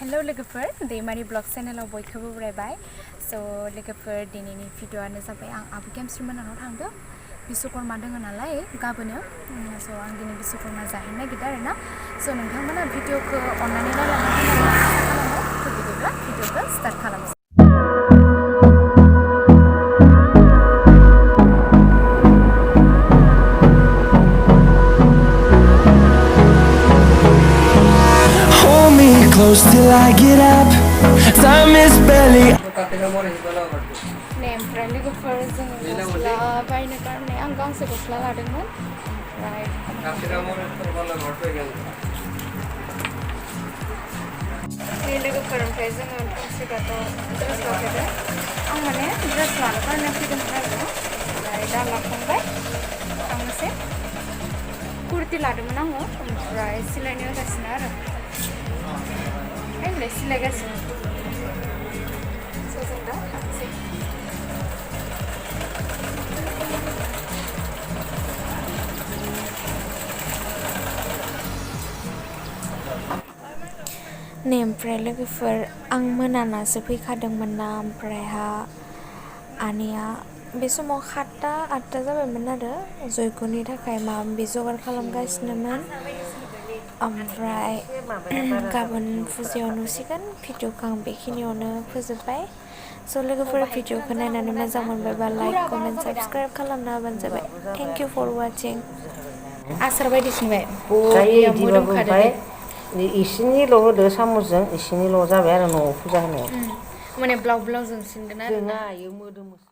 Hello लोगोफोर Daimari blog channel आव बयखौबो बरायबाय so लोगोफोर दिनैनि भिडिअ'आनो जाबाय आं आबु गेमस्रि मोननाव थांदों बिश्वकर्मा दङ नालाय गाबोनो so आं दिनै बिश्वकर्मा जाहैनो नागिरदों आरोना so नोंथांमोना भिडिअ'खौ अननानै नायलांनो होननानै आसा खालामो so बिदिब्ला भिडिअ'खौ स्टार्ट खालामसै Close till I get up. Time is barely. ओमफ्राय लोगोफोर जोङो गस्ला बायनो गारनाय आं गांसे गस्ला लादोंमोन लोगोफोर ओमफ्राय जोङो गांसेबाथ' ड्रेस लाफैदों आं माने ड्रेस लानो गारनो फैदोंमोन आरो ओमफ्राय दा लाखांबाय गांसे कुर्ति लादोंमोन आङो ओमफ्राय सिलायनो होगासिनो आरो Ay, silagasın. Sözünde haksız. ओमफ्राय लोगोफोर आं मोनानासो फैखादोंमोन ना ओमफ्रायहा आनैया बे समाव 7-8 जाबायमोन आरो जयग'नि थाखाय माबा जगार खालामगासिनोमोन ओमफ्राय गाबोन फुजायाव नुसिगोन भिडिअ'खौ आं बेखिनियावनो फोजोबबाय स' लोगोफोर भिडिअ'खौ नायनानै मोजां मोनबायबा लाइक कमेन्ट साबस्क्राइब खालामना होबानो जाबाय थेंक इउ फर वाचिं आसार बायदि संबाय बरिया मोदोमखादो दे इसिनिल' होदो साम'सजों इसिनिल' जाबाय आरो न'आव फुजा होनायाव माने ब्लाव ब्लाव जोंसिनगोन आरो जोङा इयो मोदोमो